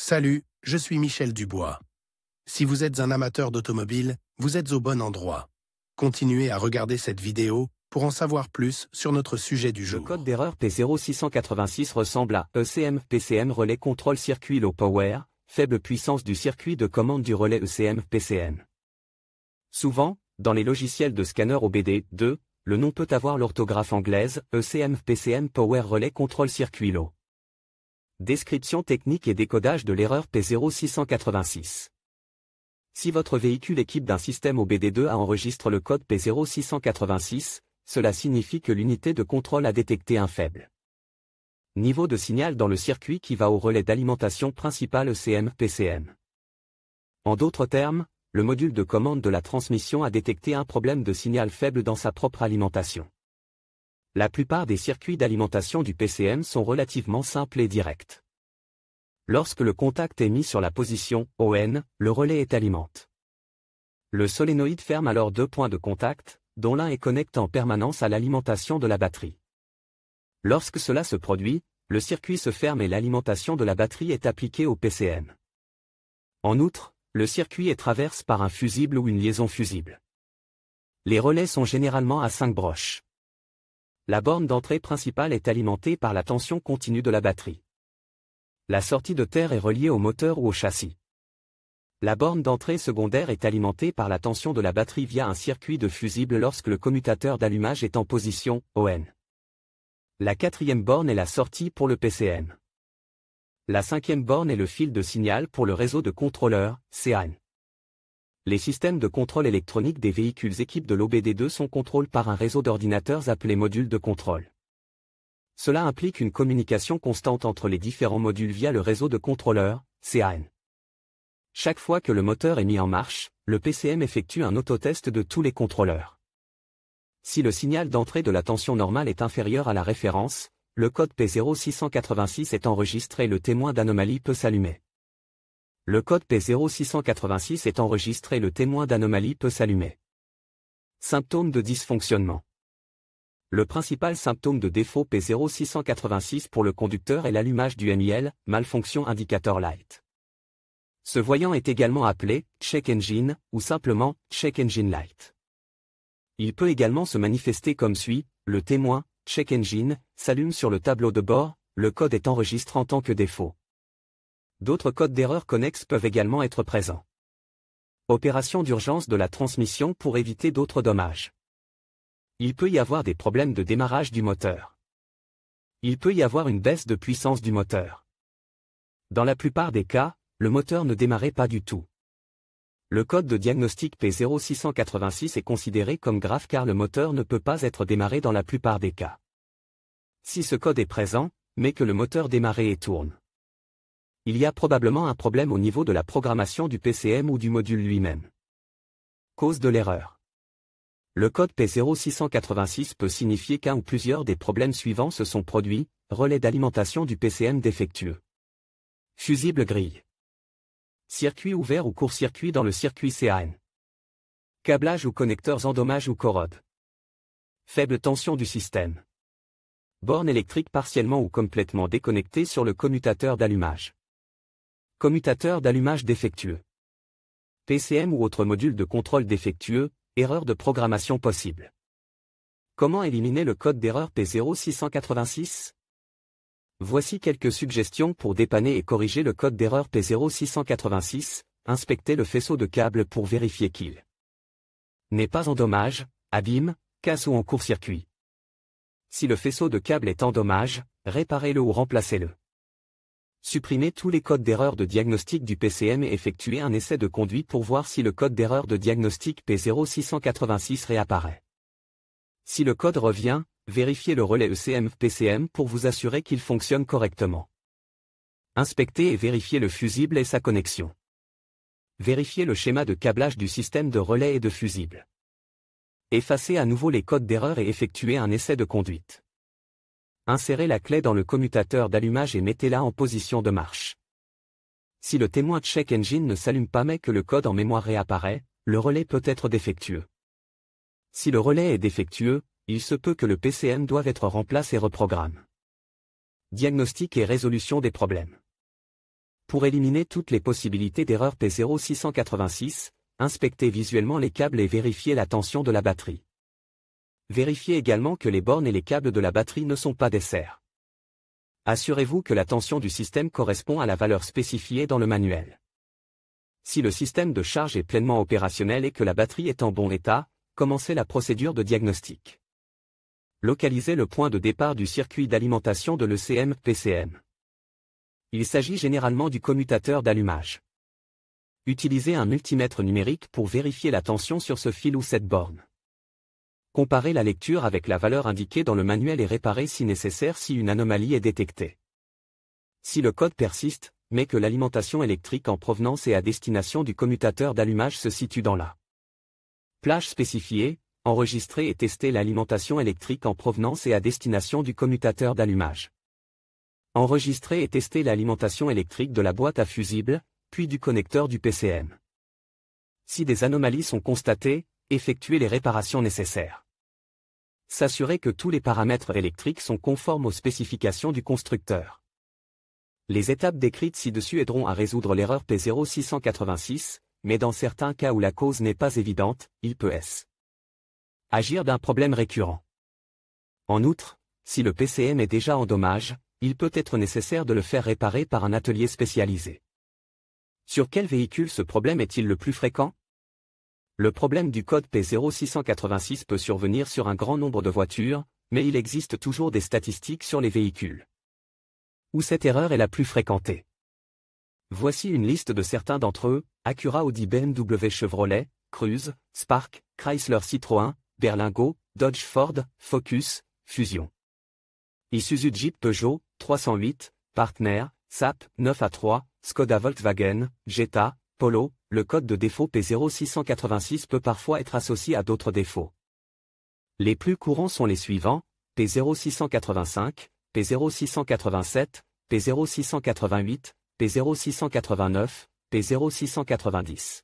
Salut, je suis Michel Dubois. Si vous êtes un amateur d'automobile, vous êtes au bon endroit. Continuez à regarder cette vidéo pour en savoir plus sur notre sujet du jour. Le code d'erreur P0686 ressemble à ECM-PCM Relais Control Circuit Low Power, faible puissance du circuit de commande du relais ECM-PCM. Souvent, dans les logiciels de scanner OBD2, le nom peut avoir l'orthographe anglaise ECM-PCM Power Relay Control Circuit Low. Description technique et décodage de l'erreur P0686. Si votre véhicule équipe d'un système OBD2 enregistre le code P0686, cela signifie que l'unité de contrôle a détecté un faible niveau de signal dans le circuit qui va au relais d'alimentation principal ECM-PCM. En d'autres termes, le module de commande de la transmission a détecté un problème de signal faible dans sa propre alimentation. La plupart des circuits d'alimentation du PCM sont relativement simples et directs. Lorsque le contact est mis sur la position ON, le relais est alimenté. Le solénoïde ferme alors deux points de contact, dont l'un est connecté en permanence à l'alimentation de la batterie. Lorsque cela se produit, le circuit se ferme et l'alimentation de la batterie est appliquée au PCM. En outre, le circuit est traversé par un fusible ou une liaison fusible. Les relais sont généralement à 5 broches. La borne d'entrée principale est alimentée par la tension continue de la batterie. La sortie de terre est reliée au moteur ou au châssis. La borne d'entrée secondaire est alimentée par la tension de la batterie via un circuit de fusible lorsque le commutateur d'allumage est en position ON. La quatrième borne est la sortie pour le PCM. La cinquième borne est le fil de signal pour le réseau de contrôleurs, CAN. Les systèmes de contrôle électronique des véhicules équipés de l'OBD2 sont contrôlés par un réseau d'ordinateurs appelé module de contrôle. Cela implique une communication constante entre les différents modules via le réseau de contrôleurs, CAN. Chaque fois que le moteur est mis en marche, le PCM effectue un autotest de tous les contrôleurs. Si le signal d'entrée de la tension normale est inférieur à la référence, le code P0686 est enregistré et le témoin d'anomalie peut s'allumer. Le code P0686 est enregistré et le témoin d'anomalie peut s'allumer. Symptômes de dysfonctionnement. Le principal symptôme de défaut P0686 pour le conducteur est l'allumage du MIL, Malfunction Indicator Light. Ce voyant est également appelé Check Engine ou simplement Check Engine Light. Il peut également se manifester comme suit: le témoin Check Engine s'allume sur le tableau de bord, le code est enregistré en tant que défaut. D'autres codes d'erreur connexes peuvent également être présents. Opération d'urgence de la transmission pour éviter d'autres dommages. Il peut y avoir des problèmes de démarrage du moteur. Il peut y avoir une baisse de puissance du moteur. Dans la plupart des cas, le moteur ne démarrait pas du tout. Le code de diagnostic P0686 est considéré comme grave car le moteur ne peut pas être démarré dans la plupart des cas. Si ce code est présent, mais que le moteur démarre et tourne, il y a probablement un problème au niveau de la programmation du PCM ou du module lui-même. Cause de l'erreur. Le code P0686 peut signifier qu'un ou plusieurs des problèmes suivants se sont produits: relais d'alimentation du PCM défectueux, fusible grille, circuit ouvert ou court-circuit dans le circuit CAN, câblage ou connecteurs endommagés ou corrodent, faible tension du système, borne électrique partiellement ou complètement déconnectée sur le commutateur d'allumage, commutateur d'allumage défectueux, PCM ou autre module de contrôle défectueux, erreur de programmation possible. Comment éliminer le code d'erreur P0686? Voici quelques suggestions pour dépanner et corriger le code d'erreur P0686. Inspectez le faisceau de câble pour vérifier qu'il n'est pas en dommage, abîme, casse ou en court-circuit. Si le faisceau de câble est en dommage, réparez-le ou remplacez-le. Supprimez tous les codes d'erreur de diagnostic du PCM et effectuez un essai de conduite pour voir si le code d'erreur de diagnostic P0686 réapparaît. Si le code revient, vérifiez le relais ECM-PCM pour vous assurer qu'il fonctionne correctement. Inspectez et vérifiez le fusible et sa connexion. Vérifiez le schéma de câblage du système de relais et de fusible. Effacez à nouveau les codes d'erreur et effectuez un essai de conduite. Insérez la clé dans le commutateur d'allumage et mettez-la en position de marche. Si le témoin Check Engine ne s'allume pas mais que le code en mémoire réapparaît, le relais peut être défectueux. Si le relais est défectueux, il se peut que le PCM doive être remplacé et reprogrammé. Diagnostic et résolution des problèmes. Pour éliminer toutes les possibilités d'erreur P0686, inspectez visuellement les câbles et vérifiez la tension de la batterie. Vérifiez également que les bornes et les câbles de la batterie ne sont pas des serres. Assurez-vous que la tension du système correspond à la valeur spécifiée dans le manuel. Si le système de charge est pleinement opérationnel et que la batterie est en bon état, commencez la procédure de diagnostic. Localisez le point de départ du circuit d'alimentation de l'ECM-PCM. Il s'agit généralement du commutateur d'allumage. Utilisez un multimètre numérique pour vérifier la tension sur ce fil ou cette borne. Comparez la lecture avec la valeur indiquée dans le manuel et réparez si nécessaire si une anomalie est détectée. Si le code persiste, mais que l'alimentation électrique en provenance et à destination du commutateur d'allumage se situe dans la plage spécifiée, enregistrez et testez l'alimentation électrique en provenance et à destination du commutateur d'allumage. Enregistrez et testez l'alimentation électrique de la boîte à fusibles, puis du connecteur du PCM. Si des anomalies sont constatées, effectuez les réparations nécessaires. S'assurer que tous les paramètres électriques sont conformes aux spécifications du constructeur. Les étapes décrites ci-dessus aideront à résoudre l'erreur P0686, mais dans certains cas où la cause n'est pas évidente, il peut agir d'un problème récurrent. En outre, si le PCM est déjà en dommage, il peut être nécessaire de le faire réparer par un atelier spécialisé. Sur quel véhicule ce problème est-il le plus fréquent? Le problème du code P0686 peut survenir sur un grand nombre de voitures, mais il existe toujours des statistiques sur les véhicules où cette erreur est la plus fréquentée. Voici une liste de certains d'entre eux: Acura, Audi, BMW, Chevrolet, Cruze, Spark, Chrysler, Citroën, Berlingo, Dodge, Ford, Focus, Fusion. Isuzu, Jeep, Peugeot, 308, Partner, SAP, 9A3, Skoda, Volkswagen, Jetta, Polo. Le code de défaut P0686 peut parfois être associé à d'autres défauts. Les plus courants sont les suivants: P0685, P0687, P0688, P0689, P0690.